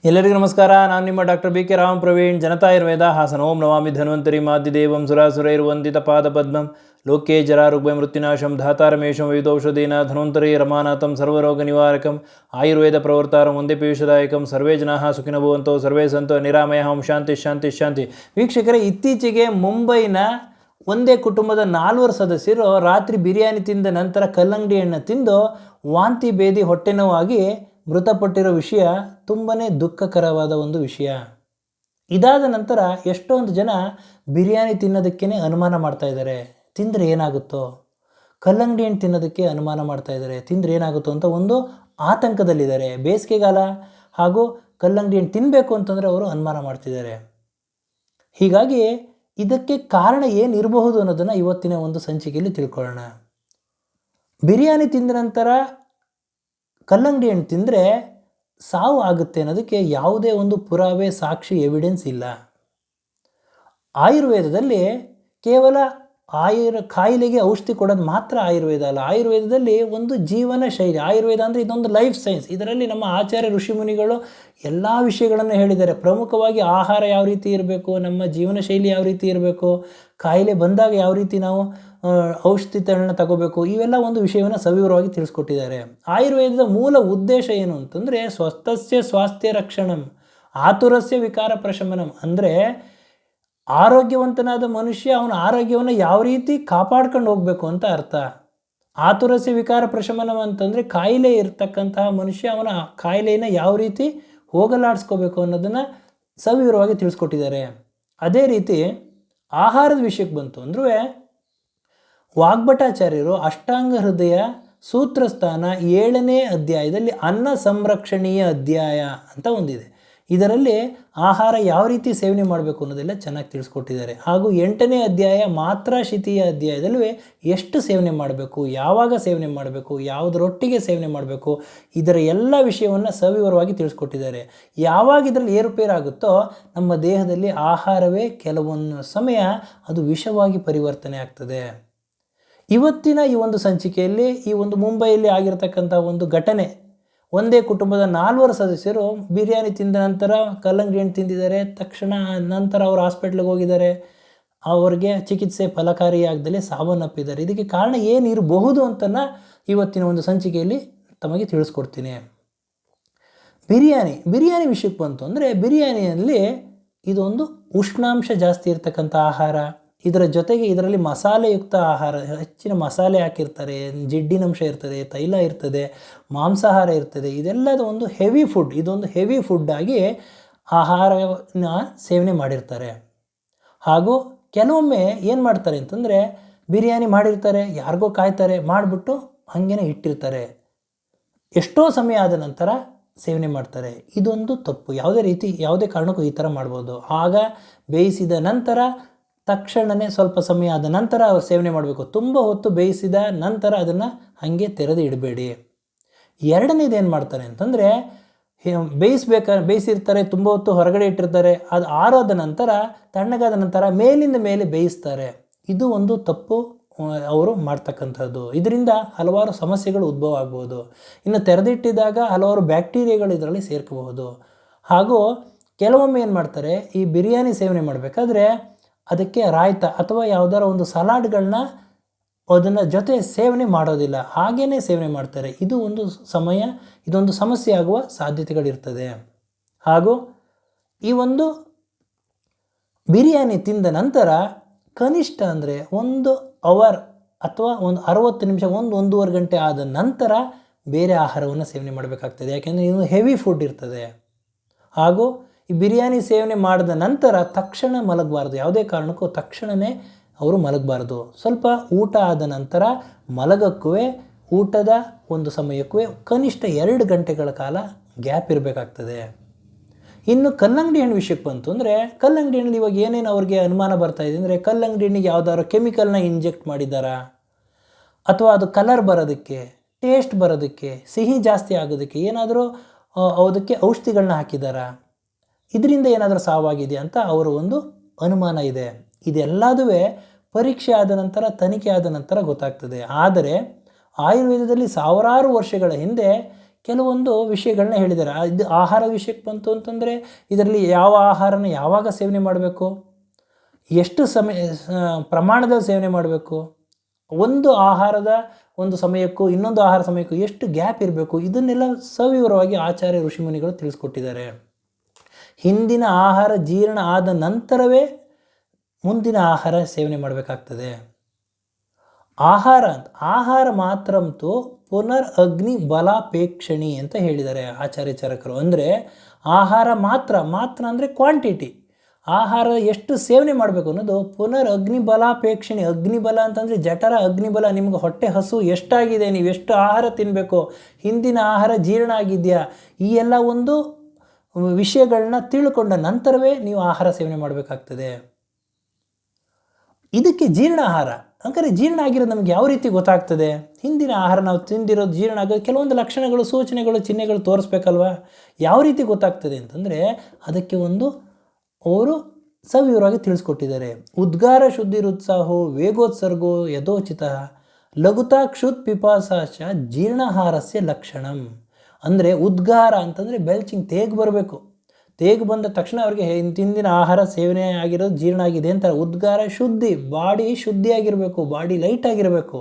ಎಲ್ಲರಿಗೂ ನಮಸ್ಕಾರ. ನಾನು ನಿಮ್ಮ ಡಾಕ್ಟರ್ BK ರಾಮ್ ಪ್ರವೀಣ್. ಜನತಾಯುರ್ವೇದ ಹಾಸನ. ಓಂ ನಮಾಮಿ ಧನ್ವಂತರಿ ಮಾದ್ಯದೇವಂ ಸುರಾಸುರೈರ್ವಂದಿತ ಪಾದಪದ್ಮಂ ಲೋಕೆ ಜರಾರುಗ್ಭಯ ಮೃತ್ಯುನಾಶಂ ಧಾತಾರಮೇಶಂ ವಿವಿಧೌಷಧೀನ ಧನ್ವಂತರಿ ರಮಾನಾಥಂ ಸರ್ವರೋಗ ನಿವಾರಕಂ ಆಯುರ್ವೇದ ಪ್ರವರ್ತಾರಂ ವಂದೇ ಪೀಯೂಷದಾಯಕಂ. ಸರ್ವೇ ಜನಾಃ ಸುಖಿನೋ ಭವಂತೋ ಸರ್ವೇ ಸಂತೋ ನಿರಾಮಯ. ಓಂ ಶಾಂತಿ ಶಾಂತಿ ಶಾಂತಿ. ವೀಕ್ಷಕರೇ, ಇತ್ತೀಚೆಗೆ ಮುಂಬೈನ ಒಂದೇ ಕುಟುಂಬದ 4 ಸದಸ್ಯರು ರಾತ್ರಿ ಬಿರಿಯಾನಿ ತಿಂದ ನಂತರ ಕಲ್ಲಂಗಡಿ ಹಣ್ಣು ತಿಂದು ವಾಂತಿ ಭೇದಿ ಹೊಟ್ಟೆ ನೋವಾಗಿ ಮೃತಪಟ್ಟಿರೋ ವಿಷಯ ತುಂಬಾ ದುಃಖಕರವಾದ ಒಂದು ವಿಷಯ. ಇದಾದ ನಂತರ ಎಷ್ಟೊಂದು ಜನ ಬಿರಿಯಾನಿ ತಿನ್ನೋದಕ್ಕೇ ಅನುಮಾನ ಮಾಡ್ತಾ ಇದ್ದಾರೆ, ತಿಂದರೆ ಏನಾಗುತ್ತೋ. ಕಲ್ಲಂಗಡಿ ಹಣ್ಣು ತಿನ್ನೋದಕ್ಕೆ ಅನುಮಾನ ಮಾಡ್ತಾ ಇದ್ದಾರೆ, ತಿಂದರೆ ಏನಾಗುತ್ತೋ ಅಂತ ಒಂದು ಆತಂಕದಲ್ಲಿದ್ದಾರೆ. ಬೇಸಿಗೆಗಾಲ ಹಾಗೂ ಕಲ್ಲಂಗಡಿ ಹಣ್ಣು ತಿನ್ನಬೇಕು ಅಂತಂದರೆ ಅವರು ಅನುಮಾನ ಮಾಡ್ತಿದ್ದಾರೆ. ಹೀಗಾಗಿ ಇದಕ್ಕೆ ಕಾರಣ ಏನಿರಬಹುದು ಅನ್ನೋದನ್ನು ಇವತ್ತಿನ ಒಂದು ಸಂಚಿಕೆಯಲ್ಲಿ ತಿಳ್ಕೊಳ್ಳೋಣ. ಬಿರಿಯಾನಿ ತಿಂದ ನಂತರ ಕಲ್ಲಂಗಡಿ ಹಣ್ಣು ತಿಂದರೆ ಸಾವು ಆಗುತ್ತೆ ಅನ್ನೋದಕ್ಕೆ ಯಾವುದೇ ಒಂದು ಪುರಾವೆ, ಸಾಕ್ಷಿ, ಎವಿಡೆನ್ಸ್ ಇಲ್ಲ. ಆಯುರ್ವೇದದಲ್ಲಿ ಕೇವಲ ಕಾಯಿಲೆಗೆ ಔಷಧಿ ಕೊಡೋದು ಮಾತ್ರ ಆಯುರ್ವೇದ ಅಲ್ಲ. ಆಯುರ್ವೇದದಲ್ಲಿ ಒಂದು ಜೀವನ ಶೈಲಿ. ಆಯುರ್ವೇದ ಅಂದರೆ ಇದೊಂದು ಲೈಫ್ ಸೈನ್ಸ್. ಇದರಲ್ಲಿ ನಮ್ಮ ಆಚಾರ್ಯ ಋಷಿಮುನಿಗಳು ಎಲ್ಲ ವಿಷಯಗಳನ್ನು ಹೇಳಿದ್ದಾರೆ. ಪ್ರಮುಖವಾಗಿ ಆಹಾರ ಯಾವ ರೀತಿ ಇರಬೇಕು, ನಮ್ಮ ಜೀವನ ಶೈಲಿ ಯಾವ ರೀತಿ ಇರಬೇಕು, ಕಾಯಿಲೆ ಬಂದಾಗ ಯಾವ ರೀತಿ ನಾವು ಔಷಧಿಗಳನ್ನು ತಗೋಬೇಕು, ಇವೆಲ್ಲ ಒಂದು ವಿಷಯವನ್ನು ಸವಿವರವಾಗಿ ತಿಳಿಸ್ಕೊಟ್ಟಿದ್ದಾರೆ. ಆಯುರ್ವೇದದ ಮೂಲ ಉದ್ದೇಶ ಏನು ಅಂತಂದರೆ ಸ್ವಸ್ಥಸ್ಯ ಸ್ವಾಸ್ಥ್ಯ ರಕ್ಷಣಂ ಆತುರಸ್ಯ ವಿಕಾರ ಪ್ರಶಮನಂ. ಅಂದರೆ ಆರೋಗ್ಯವಂತನಾದ ಮನುಷ್ಯ ಅವನ ಆರೋಗ್ಯವನ್ನು ಯಾವ ರೀತಿ ಕಾಪಾಡ್ಕೊಂಡು ಹೋಗಬೇಕು ಅಂತ ಅರ್ಥ. ಆತುರಸ್ಯ ವಿಕಾರ ಪ್ರಶಮನಂ ಅಂತಂದರೆ ಕಾಯಿಲೆ ಇರ್ತಕ್ಕಂತಹ ಮನುಷ್ಯ ಅವನ ಕಾಯಿಲೆಯನ್ನು ಯಾವ ರೀತಿ ಹೋಗಲಾಡಿಸ್ಕೋಬೇಕು ಅನ್ನೋದನ್ನು ಸವಿವರವಾಗಿ ತಿಳಿಸ್ಕೊಟ್ಟಿದ್ದಾರೆ. ಅದೇ ರೀತಿ ಆಹಾರದ ವಿಷಯಕ್ಕೆ ಬಂತು ಅಂದರೂ ವಾಗ್ಭಟಾಚಾರ್ಯರು ಅಷ್ಟಾಂಗ ಹೃದಯ ಸೂತ್ರಸ್ಥಾನ 7ನೇ ಅಧ್ಯಾಯದಲ್ಲಿ ಅನ್ನ ಸಂರಕ್ಷಣೀಯ ಅಧ್ಯಾಯ ಅಂತ ಒಂದಿದೆ. ಇದರಲ್ಲಿ ಆಹಾರ ಯಾವ ರೀತಿ ಸೇವನೆ ಮಾಡಬೇಕು ಅನ್ನೋದೆಲ್ಲ ಚೆನ್ನಾಗಿ ತಿಳಿಸ್ಕೊಟ್ಟಿದ್ದಾರೆ. ಹಾಗೂ 8ನೇ ಅಧ್ಯಾಯ ಮಾತ್ರಾಶಿತಿಯ ಅಧ್ಯಾಯದಲ್ಲಿ ಎಷ್ಟು ಸೇವನೆ ಮಾಡಬೇಕು, ಯಾವಾಗ ಸೇವನೆ ಮಾಡಬೇಕು, ಯಾವುದರೊಟ್ಟಿಗೆ ಸೇವನೆ ಮಾಡಬೇಕು, ಇದರ ಎಲ್ಲ ವಿಷಯವನ್ನು ಸವಿವರವಾಗಿ ತಿಳಿಸ್ಕೊಟ್ಟಿದ್ದಾರೆ. ಯಾವಾಗ ಇದರಲ್ಲಿ ಏರುಪೇರಾಗುತ್ತೋ ನಮ್ಮ ದೇಹದಲ್ಲಿ ಆಹಾರವೇ ಕೆಲವೊಂದು ಸಮಯ ಅದು ವಿಷವಾಗಿ ಪರಿವರ್ತನೆ ಆಗ್ತದೆ. ಇವತ್ತಿನ ಈ ಒಂದು ಸಂಚಿಕೆಯಲ್ಲಿ ಈ ಒಂದು ಮುಂಬೈಯಲ್ಲಿ ಆಗಿರತಕ್ಕಂಥ ಒಂದು ಘಟನೆ, ಒಂದೇ ಕುಟುಂಬದ 4 ಸದಸ್ಯರು ಬಿರಿಯಾನಿ ತಿಂದ ನಂತರ ಕಲ್ಲಂಗಡಿ ಹಣ್ಣು ತಿಂದಿದ್ದಾರೆ. ತಕ್ಷಣ ನಂತರ ಅವರು ಹಾಸ್ಪಿಟ್ಲಿಗೆ ಹೋಗಿದ್ದಾರೆ. ಅವರಿಗೆ ಚಿಕಿತ್ಸೆ ಫಲಕಾರಿಯಾಗದಲ್ಲೇ ಸಾವನ್ನಪ್ಪಿದ್ದಾರೆ. ಇದಕ್ಕೆ ಕಾರಣ ಏನಿರಬಹುದು ಅಂತನ ಇವತ್ತಿನ ಒಂದು ಸಂಚಿಕೆಯಲ್ಲಿ ತಮಗೆ ತಿಳಿಸ್ಕೊಡ್ತೀನಿ. ಬಿರಿಯಾನಿ ವಿಷಯಕ್ಕೆ ಬಂತು ಅಂದರೆ ಬಿರಿಯಾನಿಯಲ್ಲಿ ಇದೊಂದು ಉಷ್ಣಾಂಶ ಜಾಸ್ತಿ ಇರ್ತಕ್ಕಂಥ ಆಹಾರ. ಇದರ ಜೊತೆಗೆ ಇದರಲ್ಲಿ ಮಸಾಲೆಯುಕ್ತ ಆಹಾರ, ಹೆಚ್ಚಿನ ಮಸಾಲೆ ಹಾಕಿರ್ತಾರೆ, ಜಿಡ್ಡಿನಂಶ ಇರ್ತದೆ, ತೈಲ ಇರ್ತದೆ, ಮಾಂಸಾಹಾರ ಇರ್ತದೆ. ಇದೆಲ್ಲದ ಒಂದು ಹೆವಿ ಫುಡ್. ಇದೊಂದು ಹೆವಿ ಫುಡ್ಡಾಗಿ ಆಹಾರನ ಸೇವನೆ ಮಾಡಿರ್ತಾರೆ. ಹಾಗೂ ಕೆಲವೊಮ್ಮೆ ಏನು ಮಾಡ್ತಾರೆ ಅಂತಂದರೆ ಬಿರಿಯಾನಿ ಮಾಡಿರ್ತಾರೆ, ಯಾರಿಗೋ ಕಾಯ್ತಾರೆ, ಮಾಡಿಬಿಟ್ಟು ಹಾಗೇ ಇಟ್ಟಿರ್ತಾರೆ. ಎಷ್ಟೋ ಸಮಯ ಆದ ನಂತರ ಸೇವನೆ ಮಾಡ್ತಾರೆ. ಇದೊಂದು ತಪ್ಪು. ಯಾವುದೇ ಕಾರಣಕ್ಕೂ ಈ ಥರ ಮಾಡ್ಬೋದು. ಆಗ ಬೇಯಿಸಿದ ನಂತರ ತಕ್ಷಣವೇ ಸ್ವಲ್ಪ ಸಮಯ ಆದ ನಂತರ ಅವ್ರು ಸೇವನೆ ಮಾಡಬೇಕು. ತುಂಬ ಹೊತ್ತು ಬೇಯಿಸಿದ ನಂತರ ಅದನ್ನು ಹಾಗೆ ತೆರೆದು ಇಡಬೇಡಿ. ಎರಡನೇದು ಏನು ಮಾಡ್ತಾರೆ ಅಂತಂದರೆ ಬೇಯಿಸಿರ್ತಾರೆ, ತುಂಬ ಹೊತ್ತು ಹೊರಗಡೆ ಇಟ್ಟಿರ್ತಾರೆ. ಅದು ಆರೋದ ನಂತರ, ತಣ್ಣಗಾದ ನಂತರ ಮೇಲಿಂದ ಮೇಲೆ ಬೇಯಿಸ್ತಾರೆ. ಇದು ಒಂದು ತಪ್ಪು ಅವರು ಮಾಡ್ತಕ್ಕಂಥದ್ದು. ಇದರಿಂದ ಹಲವಾರು ಸಮಸ್ಯೆಗಳು ಉದ್ಭವ ಆಗ್ಬೋದು. ಇನ್ನು ತೆರೆದಿಟ್ಟಿದ್ದಾಗ ಹಲವಾರು ಬ್ಯಾಕ್ಟೀರಿಯಾಗಳು ಇದರಲ್ಲಿ ಸೇರ್ಕೋಬಹುದು. ಹಾಗೂ ಕೆಲವೊಮ್ಮೆ ಏನು ಮಾಡ್ತಾರೆ, ಈ ಬಿರಿಯಾನಿ ಸೇವನೆ ಮಾಡಬೇಕಾದ್ರೆ ಅದಕ್ಕೆ ರಾಯ್ತ ಅಥವಾ ಯಾವುದಾರ ಒಂದು ಸಲಾಡ್ಗಳನ್ನ ಅದನ್ನು ಜೊತೆ ಸೇವನೆ ಮಾಡೋದಿಲ್ಲ, ಹಾಗೇ ಸೇವನೆ ಮಾಡ್ತಾರೆ. ಇದೊಂದು ಸಮಸ್ಯೆ ಆಗುವ ಸಾಧ್ಯತೆಗಳಿರ್ತದೆ. ಹಾಗೂ ಈ ಒಂದು ಬಿರಿಯಾನಿ ತಿಂದ ನಂತರ ಕನಿಷ್ಠ ಅಂದರೆ 1 ಅವರ್ ಅಥವಾ ಒಂದು 60 ನಿಮಿಷ, 1-1.5 ಗಂಟೆ ಆದ ನಂತರ ಬೇರೆ ಆಹಾರವನ್ನು ಸೇವನೆ ಮಾಡಬೇಕಾಗ್ತದೆ. ಯಾಕೆಂದರೆ ಇದು ಹೆವಿ ಫುಡ್ ಇರ್ತದೆ. ಹಾಗೂ ಈ ಬಿರಿಯಾನಿ ಸೇವನೆ ಮಾಡಿದ ನಂತರ ತಕ್ಷಣ ಮಲಗಬಾರ್ದು. ಯಾವುದೇ ಕಾರಣಕ್ಕೂ ತಕ್ಷಣವೇ ಅವರು ಮಲಗಬಾರ್ದು. ಸ್ವಲ್ಪ ಊಟ ಆದ ನಂತರ ಮಲಗಕ್ಕೂ ಊಟದ ಒಂದು ಸಮಯಕ್ಕೂ ಕನಿಷ್ಠ 2 ಗಂಟೆಗಳ ಕಾಲ ಗ್ಯಾಪ್ ಇರಬೇಕಾಗ್ತದೆ. ಇನ್ನು ಕಲ್ಲಂಗಡಿ ಹಣ್ಣು ವಿಷಯಕ್ಕೆ ಬಂತು ಅಂದರೆ ಕಲ್ಲಂಗಡಿ ಹಣ್ಣಲ್ಲಿ ಇವಾಗ ಏನೇನು ಅವ್ರಿಗೆ ಅನುಮಾನ ಬರ್ತಾಯಿದೆ ಅಂದರೆ ಕಲ್ಲಂಗಡಿ ಹಣ್ಣಿಗೆ ಯಾವುದಾದ್ರು ಕೆಮಿಕಲ್ನ ಇಂಜೆಕ್ಟ್ ಮಾಡಿದ್ದಾರಾ, ಅಥವಾ ಅದು ಕಲರ್ ಬರೋದಕ್ಕೆ, ಟೇಸ್ಟ್ ಬರೋದಕ್ಕೆ, ಸಿಹಿ ಜಾಸ್ತಿ ಆಗೋದಕ್ಕೆ ಏನಾದರೂ ಅದಕ್ಕೆ ಔಷಧಿಗಳನ್ನ ಹಾಕಿದ್ದಾರಾ, ಇದರಿಂದ ಏನಾದರೂ ಸಾವಾಗಿದೆಯಾ ಅಂತ ಅವರ ಒಂದು ಅನುಮಾನ ಇದೆ. ಇದೆಲ್ಲದೂ ಪರೀಕ್ಷೆ ಆದ ನಂತರ, ತನಿಖೆ ಆದ ನಂತರ ಗೊತ್ತಾಗ್ತದೆ. ಆದರೆ ಆಯುರ್ವೇದದಲ್ಲಿ ಸಾವಿರಾರು ವರ್ಷಗಳ ಹಿಂದೆ ಕೆಲವೊಂದು ವಿಷಯಗಳನ್ನ ಹೇಳಿದ್ದಾರೆ. ಇದು ಆಹಾರ ವಿಷಯಕ್ಕೆ ಬಂತು ಅಂತಂದರೆ ಇದರಲ್ಲಿ ಯಾವ ಆಹಾರನ ಯಾವಾಗ ಸೇವನೆ ಮಾಡಬೇಕು, ಎಷ್ಟು ಪ್ರಮಾಣದಲ್ಲಿ ಸೇವನೆ ಮಾಡಬೇಕು, ಒಂದು ಆಹಾರದ ಒಂದು ಸಮಯಕ್ಕೂ ಇನ್ನೊಂದು ಆಹಾರ ಸಮಯಕ್ಕೂ ಎಷ್ಟು ಗ್ಯಾಪ್ ಇರಬೇಕು, ಇದನ್ನೆಲ್ಲ ಸವಿವರವಾಗಿ ಆಚಾರ್ಯ ಋಷಿಮುನಿಗಳು ತಿಳಿಸ್ಕೊಟ್ಟಿದ್ದಾರೆ. ಹಿಂದಿನ ಆಹಾರ ಜೀರ್ಣ ಆದ ನಂತರವೇ ಮುಂದಿನ ಆಹಾರ ಸೇವನೆ ಮಾಡಬೇಕಾಗ್ತದೆ. ಆಹಾರ ಮಾತ್ರಂತೂ ಪುನರ್ ಅಗ್ನಿ ಬಲಾಪೇಕ್ಷಣಿ ಅಂತ ಹೇಳಿದ್ದಾರೆ ಆಚಾರ್ಯ ಚರಕರು. ಅಂದರೆ ಆಹಾರ ಮಾತ್ರ ಅಂದರೆ ಕ್ವಾಂಟಿಟಿ, ಆಹಾರ ಎಷ್ಟು ಸೇವನೆ ಮಾಡಬೇಕು ಅನ್ನೋದು ಪುನರ್ ಅಗ್ನಿ ಬಲಾಪೇಕ್ಷಣಿ. ಅಗ್ನಿಬಲ ಅಂತಂದರೆ ಜಠರ ಅಗ್ನಿಬಲ, ನಿಮ್ಗೆ ಹೊಟ್ಟೆ ಹಸು ಎಷ್ಟಾಗಿದೆ, ನೀವು ಎಷ್ಟು ಆಹಾರ ತಿನ್ನಬೇಕು, ಹಿಂದಿನ ಆಹಾರ ಜೀರ್ಣ ಆಗಿದೆಯಾ, ಈ ಎಲ್ಲ ಒಂದು ವಿಷಯಗಳನ್ನ ತಿಳ್ಕೊಂಡ ನಂತರವೇ ನೀವು ಆಹಾರ ಸೇವನೆ ಮಾಡಬೇಕಾಗ್ತದೆ. ಇದಕ್ಕೆ ಜೀರ್ಣ ಆಹಾರ, ಹಂಗಾರೆ ಜೀರ್ಣ ಆಗಿರೋದು ನಮ್ಗೆ ಯಾವ ರೀತಿ ಗೊತ್ತಾಗ್ತದೆ? ಹಿಂದಿನ ಆಹಾರ ನಾವು ತಿಂದಿರೋದು ಜೀರ್ಣ ಆಗೋದು ಕೆಲವೊಂದು ಲಕ್ಷಣಗಳು, ಸೂಚನೆಗಳು, ಚಿಹ್ನೆಗಳು ತೋರಿಸ್ಬೇಕಲ್ವ? ಯಾವ ರೀತಿ ಗೊತ್ತಾಗ್ತದೆ ಅಂತಂದರೆ ಅದಕ್ಕೆ ಅವರು ಸವಿವರವಾಗಿ ತಿಳಿಸ್ಕೊಟ್ಟಿದ್ದಾರೆ. ಉದ್ಗಾರ ಶುದ್ಧಿರುತ್ಸಾಹೋ ವೇಗೋತ್ಸರ್ಗೋ ಯಥೋಚಿತ ಲಘುತಾ ಕ್ಷುತ್ ಪಿಪಾಸಾಚ ಜೀರ್ಣಾಹಾರಸ್ಯ ಲಕ್ಷಣಂ. ಅಂದರೆ ಉದ್ಗಾರ ಅಂತಂದರೆ ಬೆಲ್ಚಿಂಗ್, ತೇಗು ಬರಬೇಕು. ತೇಗು ಬಂದ ತಕ್ಷಣ ಅವ್ರಿಗೆ ಹಿಂದಿನ ಆಹಾರ ಸೇವನೆ ಆಗಿರೋದು ಜೀರ್ಣ ಆಗಿದೆ ಅಂತಾರೆ. ಉದ್ಗಾರ ಶುದ್ಧಿ, ಬಾಡಿ ಶುದ್ಧಿಯಾಗಿರಬೇಕು, ಬಾಡಿ ಲೈಟ್ ಆಗಿರಬೇಕು,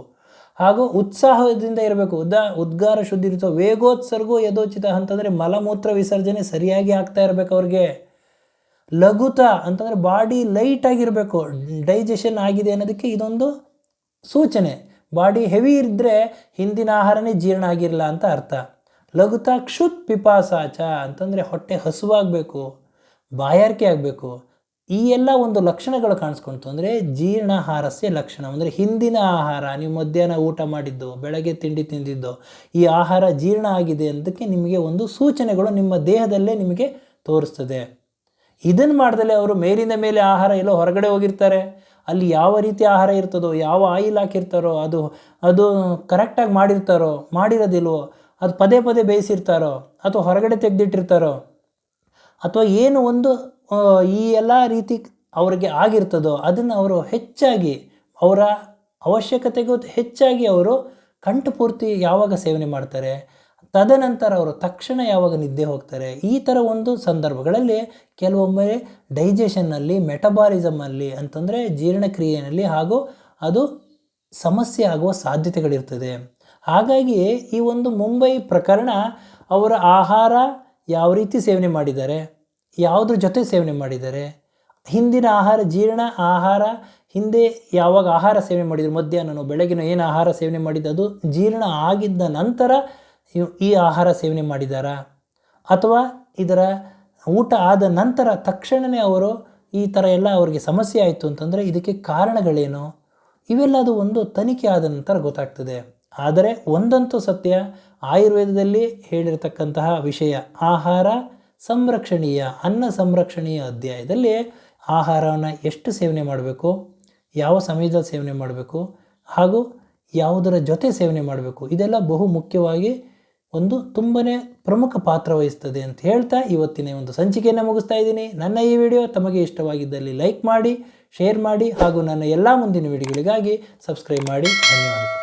ಹಾಗೂ ಉತ್ಸಾಹದಿಂದ ಇರಬೇಕು. ಉದ್ಗಾರ ಶುದ್ಧಿ ಇರ್ತವೆ. ವೇಗೋತ್ಸರ್ಗೋ ಯಥೋಚಿತ ಅಂತಂದರೆ ಮಲಮೂತ್ರ ವಿಸರ್ಜನೆ ಸರಿಯಾಗಿ ಆಗ್ತಾ ಇರಬೇಕು ಅವ್ರಿಗೆ. ಲಘುತ ಅಂತಂದರೆ ಬಾಡಿ ಲೈಟ್ ಆಗಿರಬೇಕು, ಡೈಜೆಷನ್ ಆಗಿದೆ ಅನ್ನೋದಕ್ಕೆ ಇದೊಂದು ಸೂಚನೆ. ಬಾಡಿ ಹೆವಿ ಇದ್ದರೆ ಹಿಂದಿನ ಆಹಾರನೇ ಜೀರ್ಣ ಆಗಿರಲ್ಲ ಅಂತ ಅರ್ಥ. ಲಘುತ ಕ್ಷುತ್ ಪಿಪಾಸಾಚ ಅಂತಂದರೆ ಹೊಟ್ಟೆ ಹಸುವಾಗಬೇಕು, ಬಾಯಾರಿಕೆ ಆಗಬೇಕು. ಈ ಎಲ್ಲ ಒಂದು ಲಕ್ಷಣಗಳು ಕಾಣಿಸ್ಕೊಳ್ತು ಅಂದರೆ ಜೀರ್ಣಾಹಾರಸ್ಯ ಲಕ್ಷಣ. ಅಂದರೆ ಹಿಂದಿನ ಆಹಾರ, ನೀವು ಮಧ್ಯಾಹ್ನ ಊಟ ಮಾಡಿದ್ದು, ಬೆಳಗ್ಗೆ ತಿಂಡಿ ತಿಂದಿದ್ದು, ಈ ಆಹಾರ ಜೀರ್ಣ ಆಗಿದೆ ಅನ್ನೋದಕ್ಕೆ ನಿಮಗೆ ಒಂದು ಸೂಚನೆಗಳು ನಿಮ್ಮ ದೇಹದಲ್ಲೇ ನಿಮಗೆ ತೋರಿಸ್ತದೆ. ಇದನ್ನು ಮಾಡ್ದಲೇ ಅವರು ಮೇಲಿಂದ ಮೇಲೆ ಆಹಾರ ಎಲ್ಲೋ ಹೊರಗಡೆ ಹೋಗಿರ್ತಾರೆ, ಅಲ್ಲಿ ಯಾವ ರೀತಿ ಆಹಾರ ಇರ್ತದೋ, ಯಾವ ಆಯಿಲ್ ಹಾಕಿರ್ತಾರೋ, ಅದು ಕರೆಕ್ಟಾಗಿ ಮಾಡಿರೋದಿಲ್ವೋ, ಅದು ಪದೇ ಪದೇ ಬೇಯಿಸಿರ್ತಾರೋ, ಅಥವಾ ಹೊರಗಡೆ ತೆಗೆದಿಟ್ಟಿರ್ತಾರೋ, ಅಥವಾ ಏನು ಒಂದು ಈ ಎಲ್ಲ ರೀತಿ ಅವರಿಗೆ ಆಗಿರ್ತದೋ ಅದನ್ನು ಅವರು ಹೆಚ್ಚಾಗಿ ಅವರ ಅವಶ್ಯಕತೆಗೂ ಹೆಚ್ಚಾಗಿ ಅವರು ಕಂಠಪೂರ್ತಿ ಯಾವಾಗ ಸೇವನೆ ಮಾಡ್ತಾರೆ, ತದನಂತರ ಅವರು ತಕ್ಷಣ ಯಾವಾಗ ನಿದ್ದೆ ಹೋಗ್ತಾರೆ. ಈ ಥರ ಒಂದು ಸಂದರ್ಭಗಳಲ್ಲಿ ಕೆಲವೊಮ್ಮೆ ಡೈಜೆಷನ್ನಲ್ಲಿ, ಮೆಟಬಾಲಿಸಮಲ್ಲಿ ಅಂತಂದರೆ ಜೀರ್ಣಕ್ರಿಯೆಯಲ್ಲಿ ಹಾಗೂ ಅದು ಸಮಸ್ಯೆ ಆಗುವ ಸಾಧ್ಯತೆಗಳಿರ್ತದೆ. ಹಾಗಾಗಿ ಈ ಒಂದು ಮುಂಬೈ ಪ್ರಕರಣ ಅವರ ಆಹಾರ ಯಾವ ರೀತಿ ಸೇವನೆ ಮಾಡಿದ್ದಾರೆ, ಯಾವುದ್ರ ಜೊತೆ ಸೇವನೆ ಮಾಡಿದ್ದಾರೆ, ಹಿಂದಿನ ಆಹಾರ ಜೀರ್ಣ ಆಹಾರ ಹಿಂದೆ ಯಾವಾಗ ಆಹಾರ ಸೇವನೆ ಮಾಡಿದ್ರು, ಮಧ್ಯಾಹ್ನನೋ ಬೆಳಗಿನ ಏನು ಆಹಾರ ಸೇವನೆ ಮಾಡಿದ್ದು ಅದು ಜೀರ್ಣ ಆಗಿದ್ದ ನಂತರ ಈ ಆಹಾರ ಸೇವನೆ ಮಾಡಿದ್ದಾರಾ, ಅಥವಾ ಇದರ ಊಟ ಆದ ನಂತರ ತಕ್ಷಣವೇ ಅವರು ಈ ಥರ ಎಲ್ಲ ಅವರಿಗೆ ಸಮಸ್ಯೆ ಆಯಿತು ಅಂತಂದರೆ ಇದಕ್ಕೆ ಕಾರಣಗಳೇನು, ಇವೆಲ್ಲದು ಒಂದು ತನಿಖೆ ಆದ ನಂತರ ಗೊತ್ತಾಗ್ತದೆ. ಆದರೆ ಒಂದಂತೂ ಸತ್ಯ, ಆಯುರ್ವೇದದಲ್ಲಿ ಹೇಳಿರತಕ್ಕಂತಹ ವಿಷಯ ಆಹಾರ ಸಂರಕ್ಷಣೀಯ, ಅನ್ನ ಸಂರಕ್ಷಣೀಯ ಅಧ್ಯಾಯದಲ್ಲಿ ಆಹಾರವನ್ನು ಎಷ್ಟು ಸೇವನೆ ಮಾಡಬೇಕು, ಯಾವ ಸಮಯದಲ್ಲಿ ಸೇವನೆ ಮಾಡಬೇಕು, ಹಾಗೂ ಯಾವುದರ ಜೊತೆ ಸೇವನೆ ಮಾಡಬೇಕು, ಇದೆಲ್ಲ ಬಹು ಮುಖ್ಯವಾಗಿ ಒಂದು ತುಂಬಾ ಪ್ರಮುಖ ಪಾತ್ರ ವಹಿಸ್ತದೆ ಅಂತ ಹೇಳ್ತಾ ಇವತ್ತಿನ ಒಂದು ಸಂಚಿಕೆಯನ್ನು ಮುಗಿಸ್ತಾ ಇದ್ದೀನಿ. ನನ್ನ ಈ ವಿಡಿಯೋ ತಮಗೆ ಇಷ್ಟವಾಗಿದ್ದಲ್ಲಿ ಲೈಕ್ ಮಾಡಿ, ಶೇರ್ ಮಾಡಿ, ಹಾಗೂ ನನ್ನ ಎಲ್ಲ ಮುಂದಿನ ವಿಡಿಯೋಗಳಿಗಾಗಿ ಸಬ್ಸ್ಕ್ರೈಬ್ ಮಾಡಿ. ಧನ್ಯವಾದಗಳು.